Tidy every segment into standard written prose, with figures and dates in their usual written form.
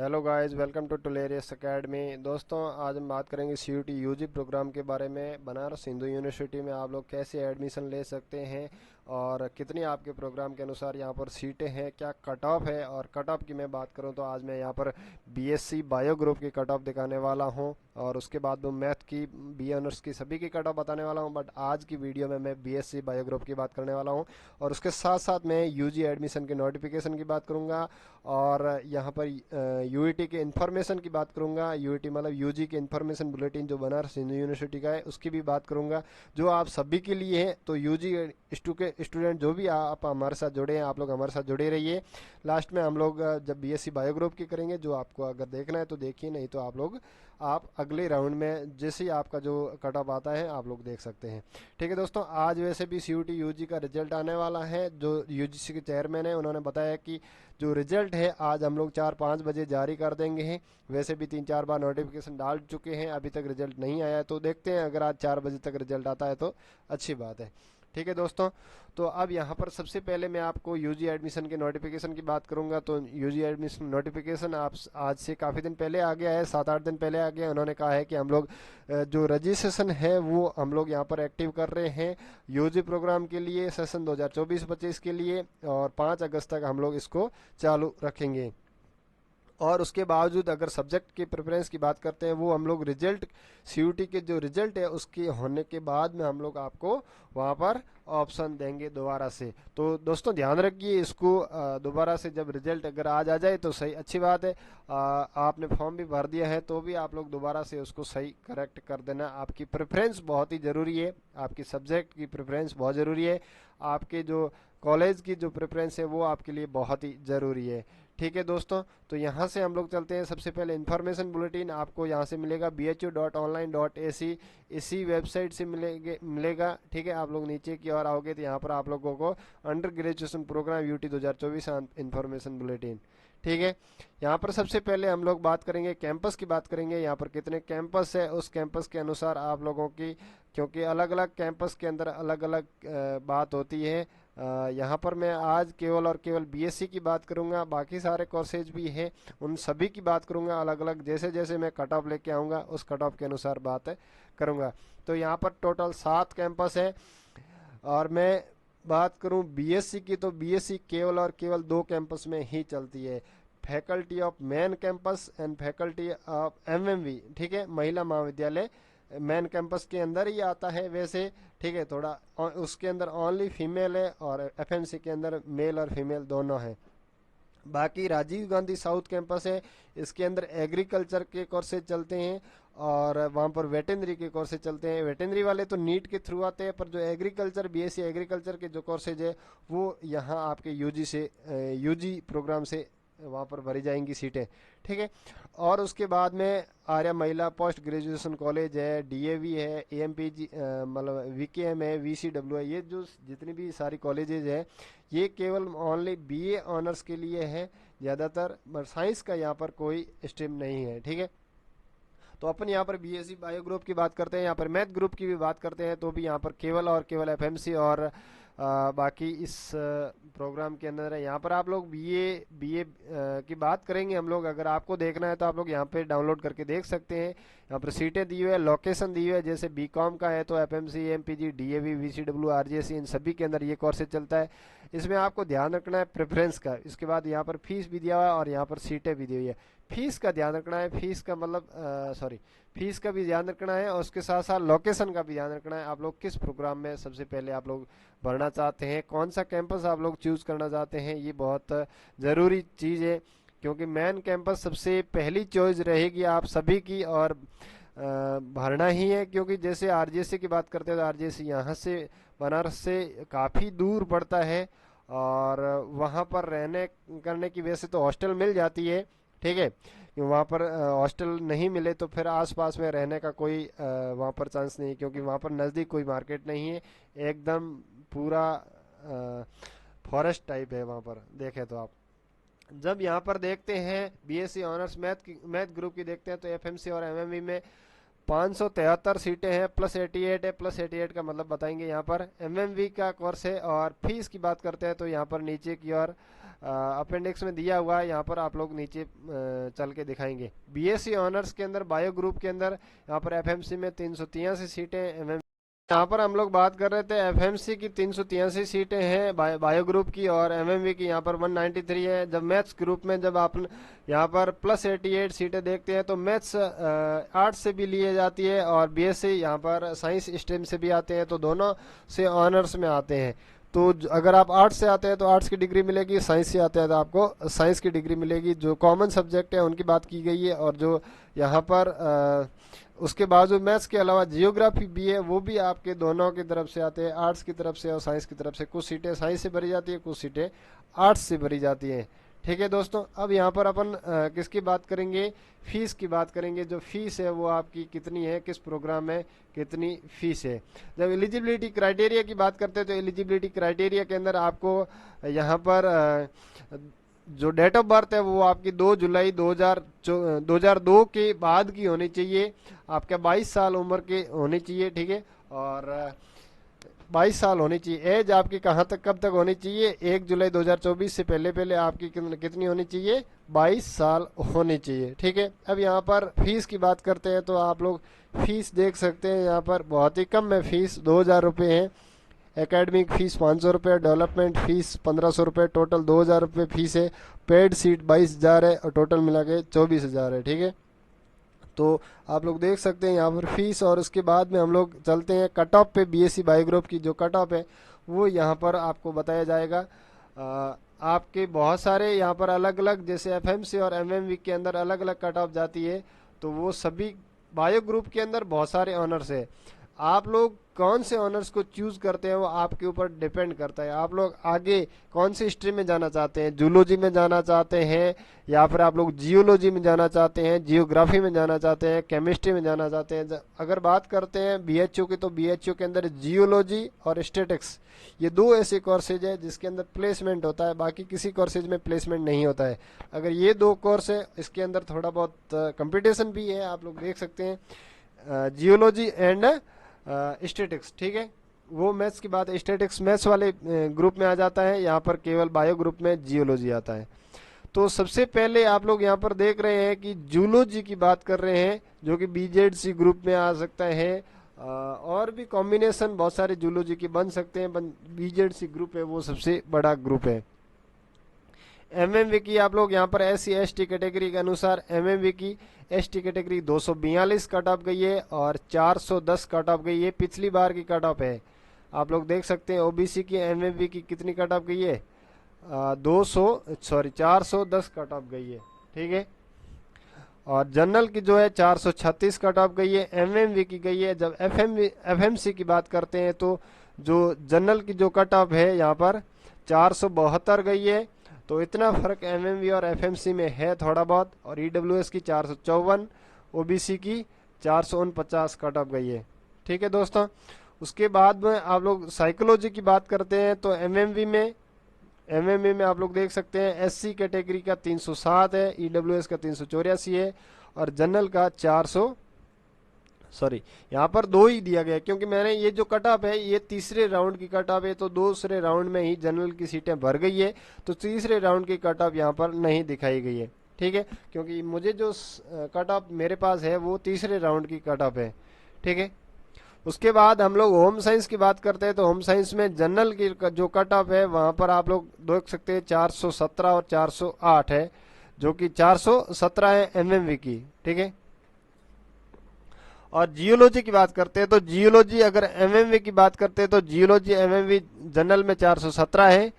Hello guys, welcome to टुलेरियस academy. दोस्तों, आज हम बात करेंगे सीयूटी यूजी प्रोग्राम के बारे में। बनारस हिंदू यूनिवर्सिटी में आप लोग कैसे एडमिशन ले सकते हैं और कितनी आपके प्रोग्राम के अनुसार यहाँ पर सीटें हैं, क्या कट ऑफ है। और कट ऑफ की मैं बात करूँ तो आज मैं यहाँ पर बीएससी बायो ग्रुप की कट ऑफ दिखाने वाला हूँ और उसके बाद मैं मैथ की, बी ऑनर्स की, सभी की कट ऑफ बताने वाला हूँ। बट आज की वीडियो में मैं बीएससी बायो ग्रुप की बात करने वाला हूँ और उसके साथ साथ मैं यूजी एडमिशन के नोटिफिकेशन की बात करूँगा और यहाँ पर यूईटी के इन्फॉर्मेशन की बात करूंगा। यूईटी मतलब यूजी के इन्फॉर्मेशन बुलेटिन जो बनारस हिंदू यूनिवर्सिटी का है उसकी भी बात करूंगा, जो आप सभी के लिए है। तो यूजी स्टूडेंट जो भी आप हमारे साथ जुड़े हैं, आप लोग हमारे साथ जुड़े रहिए। लास्ट में हम लोग जब बीएससी बायो ग्रुप की करेंगे, जो आपको अगर देखना है तो देखिए, नहीं तो आप अगले राउंड में जैसे ही आपका जो कट ऑफ आता है आप लोग देख सकते हैं। ठीक है दोस्तों, आज वैसे भी सीयूटी यूजी का रिजल्ट आने वाला है। जो यूजीसी के चेयरमैन है उन्होंने बताया कि जो रिजल्ट है आज हम लोग 4-5 बजे जारी कर देंगे हैं। वैसे भी 3-4 बार नोटिफिकेशन डाल चुके हैं, अभी तक रिजल्ट नहीं आया है, तो देखते हैं अगर आज 4 बजे तक रिजल्ट आता है तो अच्छी बात है। ठीक है दोस्तों, तो अब यहाँ पर सबसे पहले मैं आपको यूजी एडमिशन के नोटिफिकेशन की बात करूंगा। तो यूजी एडमिशन नोटिफिकेशन आप आज से काफ़ी दिन पहले आ गया है, 7-8 दिन पहले आ गया है। उन्होंने कहा है कि हम लोग जो रजिस्ट्रेशन है वो हम लोग यहाँ पर एक्टिव कर रहे हैं यूजी प्रोग्राम के लिए, सेशन 2024-25 के लिए, और 5 अगस्त तक हम लोग इसको चालू रखेंगे। और उसके बावजूद अगर सब्जेक्ट की प्रेफरेंस की बात करते हैं, वो हम लोग रिजल्ट, सीयूटी के जो रिजल्ट है उसके होने के बाद में हम लोग आपको वहाँ पर ऑप्शन देंगे दोबारा से। तो दोस्तों ध्यान रखिए इसको, दोबारा से जब रिजल्ट अगर आज आ जाए तो सही, अच्छी बात है। आपने फॉर्म भी भर दिया है तो भी आप लोग दोबारा से उसको सही करेक्ट कर देना। आपकी प्रेफरेंस बहुत ही ज़रूरी है, आपकी सब्जेक्ट की प्रेफरेंस बहुत ज़रूरी है, आपके जो कॉलेज की जो प्रेफरेंस है वो आपके लिए बहुत ही ज़रूरी है। ठीक है दोस्तों, तो यहाँ से हम लोग चलते हैं। सबसे पहले इन्फॉर्मेशन बुलेटिन आपको यहाँ से मिलेगा bhu.online.ac, इसी वेबसाइट से मिलेगा। ठीक है, आप लोग नीचे की ओर आओगे तो यहाँ पर आप लोगों को under graduation programme UT 2024 information bulletin. ठीक है, यहाँ पर सबसे पहले हम लोग बात करेंगे कैंपस की, बात करेंगे यहाँ पर कितने कैंपस है, उस कैंपस के अनुसार आप लोगों की, क्योंकि अलग अलग कैंपस के अंदर अलग अलग बात होती है। यहाँ पर मैं आज केवल और केवल बीएससी की बात करूँगा, बाकी सारे कोर्सेज भी हैं उन सभी की बात करूँगा अलग अलग। जैसे जैसे मैं कट ऑफ लेके आऊँगा उस कट ऑफ के अनुसार बात करूँगा। तो यहाँ पर टोटल 7 कैंपस है और मैं बात करूँ बीएससी की, तो बीएससी केवल और केवल 2 कैंपस में ही चलती है, faculty of main campus and faculty of MMV. ठीक है, महिला महाविद्यालय मेन कैंपस के अंदर ही आता है वैसे। ठीक है, थोड़ा उसके अंदर ओनली फीमेल है और एफएमसी के अंदर मेल और फीमेल दोनों हैं। बाकी राजीव गांधी साउथ कैंपस है, इसके अंदर एग्रीकल्चर के कोर्सेज चलते हैं और वहाँ पर वेटेनरी के कोर्सेज चलते हैं। वेटेनरी वाले तो नीट के थ्रू आते हैं, पर जो एग्रीकल्चर, बीएससी एग्रीकल्चर के जो कोर्सेज है वो यहाँ आपके यूजी प्रोग्राम से वहाँ पर भरी जाएंगी सीटें। ठीक है, और उसके बाद में आर्या महिला पोस्ट ग्रेजुएशन कॉलेज है, डीएवी है, एएमपीजी मतलब वीकेएम है, वीसीडब्ल्यू है, ये जो जितनी भी सारी कॉलेजेज है ये केवल ओनली बीए ऑनर्स के लिए है ज़्यादातर, साइंस का यहाँ पर कोई स्ट्रीम नहीं है। ठीक है, तो अपन यहाँ पर बीएससी बायो ग्रुप की बात करते हैं, यहाँ पर मैथ ग्रुप की भी बात करते हैं, तो भी यहाँ पर केवल और केवल एफएमसी और बाकी इस प्रोग्राम के अंदर है। यहाँ पर आप लोग बीए की बात करेंगे हम लोग, अगर आपको देखना है तो आप लोग यहाँ पे डाउनलोड करके देख सकते हैं। यहाँ पर सीटें दी हुई है, लोकेशन दी हुई है। जैसे बीकॉम का है तो एफएमसी, एमपीजी, डीएवी, वीसीडब्ल्यू, आरजेसी, इन सभी के अंदर ये कोर्सेज चलता है। इसमें आपको ध्यान रखना है प्रेफरेंस का। इसके बाद यहाँ पर फीस भी दिया हुआ है और यहाँ पर सीटें भी दी हुई है। फीस का ध्यान रखना है, फीस का मतलब फीस का भी ध्यान रखना है और उसके साथ साथ लोकेशन का भी ध्यान रखना है। आप लोग किस प्रोग्राम में सबसे पहले आप लोग भरना चाहते हैं, कौन सा कैंपस आप लोग चूज करना चाहते हैं, ये बहुत ज़रूरी चीज़ है, क्योंकि मेन कैंपस सबसे पहली चॉइस रहेगी आप सभी की और भरना ही है। क्योंकि जैसे आरजेसी की बात करते हैं तो आरजेसी यहाँ से बनारस से काफ़ी दूर पड़ता है और वहाँ पर रहने करने की वजह से तो हॉस्टल मिल जाती है। ठीक है, वहाँ पर हॉस्टल नहीं मिले तो फिर आसपास में रहने का कोई वहाँ पर चांस नहीं, क्योंकि वहाँ पर नज़दीक कोई मार्केट नहीं है, एकदम पूरा फॉरेस्ट टाइप है वहाँ पर देखें तो आप। जब यहाँ पर देखते हैं बीएससी ऑनर्स मैथ ग्रुप की देखते हैं तो एफएमसी और एमएमई में 573 सीटें हैं, +88 है। +88 का मतलब बताएंगे यहाँ पर। एमएमवी का कोर्स है और फीस की बात करते हैं तो यहाँ पर नीचे की ओर अपेंडिक्स में दिया हुआ है, यहाँ पर आप लोग नीचे चल के दिखाएंगे। बीएससी ऑनर्स के अंदर बायो ग्रुप के अंदर यहाँ पर एफएमसी में 383 सीटें, यहाँ पर हम लोग बात कर रहे थे एफएमसी की 383 सीटें हैं बायो ग्रुप की, और एमएमवी की यहाँ पर 193 है। जब मैथ्स ग्रुप में जब आप यहाँ पर +88 सीटें देखते हैं तो मैथ्स आर्ट्स से भी लिए जाती है और बीएससी यहाँ पर साइंस स्ट्रीम से भी आते हैं, तो दोनों से ऑनर्स में आते हैं। तो अगर आप आर्ट्स से आते हैं तो आर्ट्स की डिग्री मिलेगी, साइंस से आते हैं तो आपको साइंस की डिग्री मिलेगी। जो कॉमन सब्जेक्ट है उनकी बात की गई है, और जो यहाँ पर उसके बावजूद मैथ्स के अलावा जियोग्राफी भी है, वो भी आपके दोनों की तरफ से आते हैं, आर्ट्स की तरफ से और साइंस की तरफ से। कुछ सीटें साइंस से भरी जाती है, कुछ सीटें आर्ट्स से भरी जाती हैं। ठीक है दोस्तों, अब यहाँ पर अपन किसकी बात करेंगे, फीस की बात करेंगे। जो फीस है वो आपकी कितनी है, किस प्रोग्राम में कितनी फीस है। जब एलिजिबिलिटी क्राइटेरिया की बात करते हैं तो एलिजिबिलिटी क्राइटेरिया के अंदर आपको यहाँ पर जो डेट ऑफ बर्थ है वो आपकी 2 जुलाई 2002 के बाद की होनी चाहिए। आपके 22 साल उम्र के होनी चाहिए, ठीक है, और 22 साल होनी चाहिए। एज आपकी कहाँ तक कब तक होनी चाहिए, 1 जुलाई 2024 से पहले पहले आपकी कितनी होनी चाहिए, 22 साल होनी चाहिए। ठीक है, अब यहाँ पर फीस की बात करते हैं तो आप लोग फीस देख सकते हैं, यहाँ पर बहुत ही कम है फीस, 2000 रुपये है। एकेडमिक फीस 500 रुपये, डेवलपमेंट फीस 1500 रुपये, टोटल 2000 रुपये फीस है। पेड सीट 22,000 है और टोटल मिला के 24,000 है। ठीक है, तो आप लोग देख सकते हैं यहाँ पर फीस। और उसके बाद में हम लोग चलते हैं कट ऑफ पे। बीएससी बायो ग्रुप की जो कट ऑफ है वो यहाँ पर आपको बताया जाएगा। आपके बहुत सारे यहाँ पर अलग अलग, जैसे एफएमसी और एमएमवी के अंदर अलग अलग कट ऑफ जाती है, तो वो सभी बायो ग्रुप के अंदर बहुत सारे ऑनर्स है। आप लोग कौन से ऑनर्स को चूज करते हैं वो आपके ऊपर डिपेंड करता है। आप लोग आगे कौन सी स्ट्रीम में जाना चाहते हैं, जूलॉजी में जाना चाहते हैं, या फिर आप लोग जियोलॉजी में जाना चाहते हैं, जियोग्राफी में जाना चाहते हैं, केमिस्ट्री में जाना चाहते हैं। अगर बात करते हैं बीएचयू की, तो बीएचयू के अंदर जियोलॉजी और स्टैटिक्स, ये 2 ऐसे कोर्सेज है जिसके अंदर प्लेसमेंट होता है, बाकी किसी कोर्सेज में प्लेसमेंट नहीं होता है। अगर ये 2 कोर्स है, इसके अंदर थोड़ा बहुत कंपटीशन भी है, आप लोग देख सकते हैं, जियोलॉजी एंड स्टैटिक्स। ठीक है, वो मैथ्स की बात है, स्टैटिक्स मैथ्स वाले ग्रुप में आ जाता है, यहाँ पर केवल बायो ग्रुप में जियोलॉजी आता है। तो सबसे पहले आप लोग यहाँ पर देख रहे हैं कि जूलॉजी की बात कर रहे हैं, जो कि बीजेडसी ग्रुप में आ सकता है, और भी कॉम्बिनेशन बहुत सारे जूलॉजी के बन सकते हैं। बीजेडसी ग्रुप है वो सबसे बड़ा ग्रुप है। एमएमवी की आप लोग यहाँ पर SC ST कैटेगरी के अनुसार एमएमवी की ST कैटेगरी 242 कट ऑफ गई है और 410 कट ऑफ गई है, पिछली बार की कट ऑफ है। आप लोग देख सकते हैं ओबीसी की एमएमवी की कितनी कट ऑफ गई है, 410 कट ऑफ गई है। ठीक है, और जनरल की जो है 436 कट ऑफ गई है, एमएमवी की गई है। जब एफएमसी की बात करते हैं तो जो जनरल की जो कट ऑफ है यहाँ पर 472 गई है। तो इतना फर्क एमएमवी और एफएमसी में है थोड़ा बहुत। और ईडब्ल्यूएस की 454, ओबीसी की 449 कट ऑफ गई है। ठीक है दोस्तों, उसके बाद में आप लोग साइकोलॉजी की बात करते हैं तो एमएमवी में आप लोग देख सकते हैं एससी कैटेगरी का 307 है, ईडब्ल्यूएस का 384 है, और जनरल का 400 यहाँ पर 2 ही दिया गया है, क्योंकि मैंने ये जो कट ऑफ है ये तीसरे राउंड की कट ऑफ है, तो दूसरे राउंड में ही जनरल की सीटें भर गई है, तो तीसरे राउंड की कट ऑफ यहाँ पर नहीं दिखाई गई है। ठीक है, क्योंकि मुझे जो कट ऑफ मेरे पास है वो तीसरे राउंड की कट ऑफ है। ठीक है, उसके बाद हम लोग होम साइंस की बात करते हैं तो होम साइंस में जनरल की जो कट ऑफ है वहाँ पर आप लोग देख सकते हैं 417 और 408 है, जो कि 417 है एमएमवी की। ठीक है, और जियोलॉजी की बात करते हैं तो जियोलॉजी अगर एमएमवी की बात करते हैं तो जियोलॉजी एमएमवी जनरल में 417 है,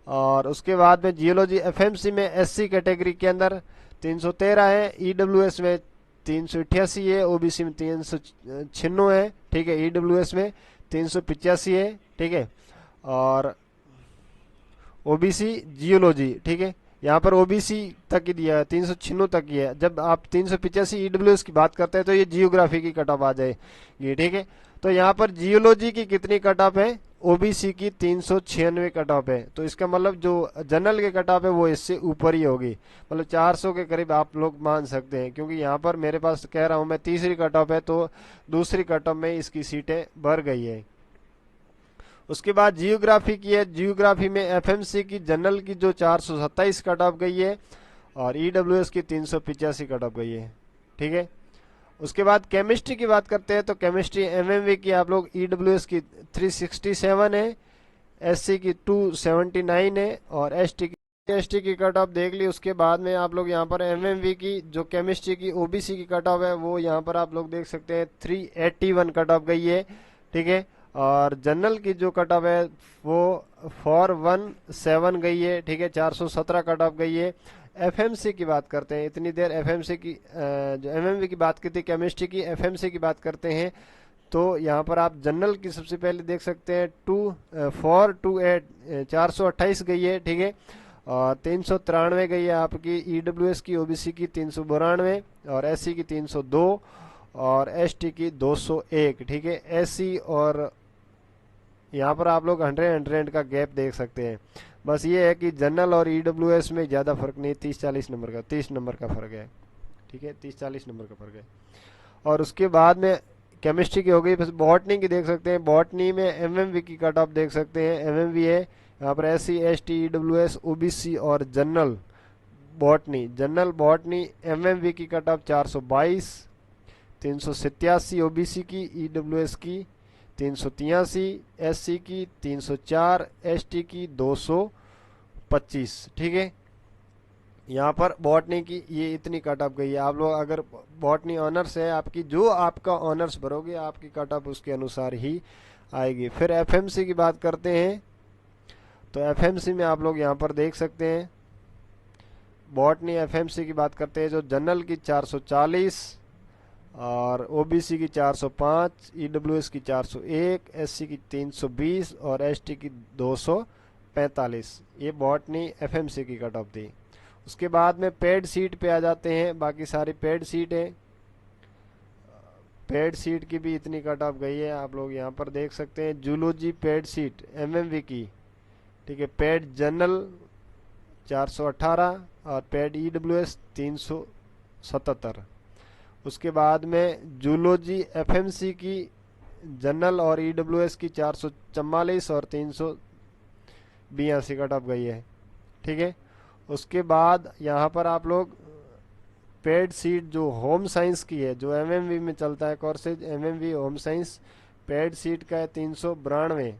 और उसके बाद में जियोलॉजी एफएमसी में एससी कैटेगरी के अंदर 313 है, ईडब्ल्यूएस में 388 है, ओबीसी में 396 है। ठीक है, ईडब्ल्यूएस में 385 है। ठीक है, और ओबीसी जियोलॉजी, ठीक है, यहाँ पर ओबीसी तक ही दिया है, 396 तक ही है। जब आप 385 ईडब्ल्यूएस की बात करते हैं तो ये जियोग्राफी की कट ऑफ आ जाएगी। ठीक है, तो यहाँ पर जियोलॉजी की कितनी कट ऑफ है, ओबीसी की 396 कट ऑफ है। तो इसका मतलब जो जनरल के कट ऑफ है वो इससे ऊपर ही होगी, मतलब 400 के करीब आप लोग मान सकते हैं, क्योंकि यहाँ पर मेरे पास कह रहा हूँ मैं तीसरी कट ऑफ है, तो दूसरी कट ऑफ में इसकी सीटें भर गई है। उसके बाद जियोग्राफी की है, जियोग्राफी में एफएमसी की जनरल की जो 427 कट ऑफ गई है और ईडब्ल्यूएस की 385 कट ऑफ गई है। ठीक है, उसके बाद केमिस्ट्री की बात करते हैं तो केमिस्ट्री एमएमवी की आप लोग ईडब्ल्यूएस की 367 है, एससी की 279 है और एसटी की कट ऑफ देख ली। उसके बाद में आप लोग यहाँ पर एमएमवी की जो केमिस्ट्री की ओबीसी की कट ऑफ है वो यहाँ पर आप लोग देख सकते हैं 381 कट ऑफ गई है। ठीक है, और जनरल की जो कट ऑफ है वो 417 गई है। ठीक है, 417 कट ऑफ गई है। एफएमसी की बात करते हैं, इतनी देर एफएमसी की जो एमएमवी की बात की थी केमिस्ट्री की, एफएमसी की बात करते हैं तो यहाँ पर आप जनरल की सबसे पहले देख सकते हैं 428 गई है। ठीक है, और 393 गई है आपकी ईडब्ल्यूएस की, ओबीसी की 392 और एससी की 302 और एसटी की 201। ठीक है, एससी और यहाँ पर आप लोग 100 का गैप देख सकते हैं। बस ये है कि जनरल और ईडब्ल्यूएस में ज़्यादा फर्क नहीं, 30-40 नंबर का 30 नंबर का फर्क है। ठीक है, 30-40 नंबर का फर्क है। और उसके बाद में केमिस्ट्री की हो गई। बस बॉटनी की देख सकते हैं, बॉटनी में एमएमवी की कट ऑफ देख सकते हैं। एमएमवी है यहाँ पर एससी एसटी ईडब्ल्यूएस ओबीसी और general botany. General botany MMV की कट ऑफ 422, 387 ओबीसी की, ईडब्ल्यूएस की 383, एससी की 304, एसटी की 225। ठीक है, यहाँ पर बॉटनी की ये इतनी कट ऑफ गई है। आप लोग अगर बॉटनी ऑनर्स है आपकी, जो आपका ऑनर्स भरोगे आपकी कट ऑफ उसके अनुसार ही आएगी। फिर एफएमसी की बात करते हैं तो एफएमसी में आप लोग यहाँ पर देख सकते हैं बॉटनी एफएमसी की बात करते हैं जो जनरल की 440 और ओबीसी की 405, ईडब्ल्यूएस की 401, एससी की 320 और एसटी की 245। ये बॉटनी एफएमसी की कट ऑफ थी। उसके बाद में पेड सीट पे आ जाते हैं, बाकी सारी पेड सीट है। पेड सीट की भी इतनी कट ऑफ गई है, आप लोग यहाँ पर देख सकते हैं। जूलॉजी पेड सीट एमएमवी की, ठीक है, पेड जनरल 418 और पेड ईडब्ल्यूएस 377। उसके बाद में जूलॉजी एफएमसी की जनरल और ईडब्ल्यूएस की 444 और 382 कट ऑफ गई है। ठीक है, उसके बाद यहाँ पर आप लोग पेड सीट जो होम साइंस की है, जो एमएमवी में चलता है courses, MMV home science paid seat का है 392।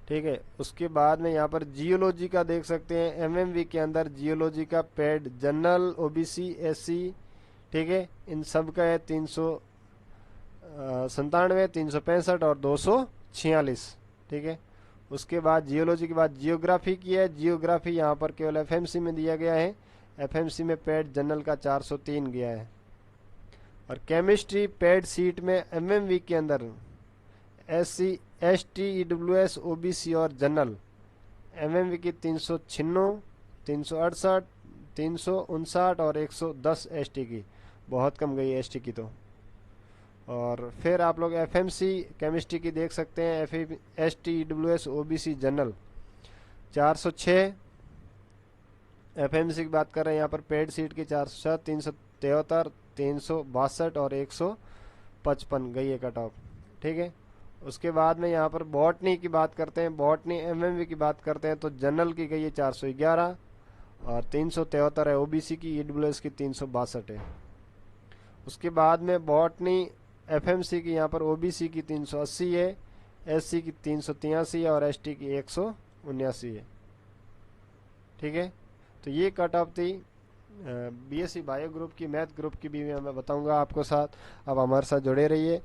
ठीक है, उसके बाद में यहाँ पर जियोलॉजी का देख सकते हैं, एमएमवी के अंदर जियोलॉजी का पेड जनरल ओबीसी एससी, ठीक है, इन सब का है 397, 365 और 246। ठीक है, उसके बाद जियोलॉजी के बाद जियोग्राफी की है। जियोग्राफी यहाँ पर केवल एफएमसी में दिया गया है, एफएमसी में पेड जनरल का 403 गया है। और केमिस्ट्री पेड सीट में एमएमवी के अंदर एससी एसटी ईडब्ल्यूएस ओबीसी और जनरल एमएमवी की 396, 368, 359 और 110 एसटी की, बहुत कम गई एसटी की तो। और फिर आप लोग एफएमसी केमिस्ट्री की देख सकते हैं, ST EWS OBC general 406। FMC की बात कर रहे हैं यहाँ पर पेड सीट की 407, 373, 362 और 155 गई है कट ऑफ। ठीक है, उसके बाद में यहाँ पर बॉटनी की बात करते हैं, बॉटनी एमएमवी की बात करते हैं तो जनरल की गई है 411 और 373 है ओबीसी की, ईडब्ल्यूएस की 362 है। उसके बाद में बॉटनी एफएमसी की यहाँ पर ओबीसी की 380 है, एससी की 383 है और एसटी की 179 है। ठीक है, तो ये कट ऑफ थी बीएससी बायो ग्रुप की। मैथ ग्रुप की भी मैं बताऊंगा आपको साथ, अब हमारे साथ जुड़े रहिए।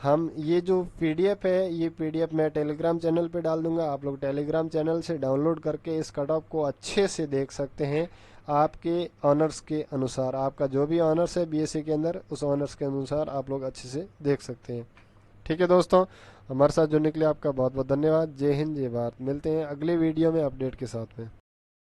हम ये जो पीडीएफ है, ये पीडीएफ मैं टेलीग्राम चैनल पे डाल दूंगा, आप लोग टेलीग्राम चैनल से डाउनलोड करके इस कट ऑफ को अच्छे से देख सकते हैं आपके ऑनर्स के अनुसार। आपका जो भी ऑनर्स है बीएससी के अंदर, उस ऑनर्स के अनुसार आप लोग अच्छे से देख सकते हैं। ठीक है दोस्तों, हमारे साथ जुड़ने के लिए आपका बहुत बहुत धन्यवाद। जय हिंद, जय भारत। मिलते हैं अगले वीडियो में अपडेट के साथ में।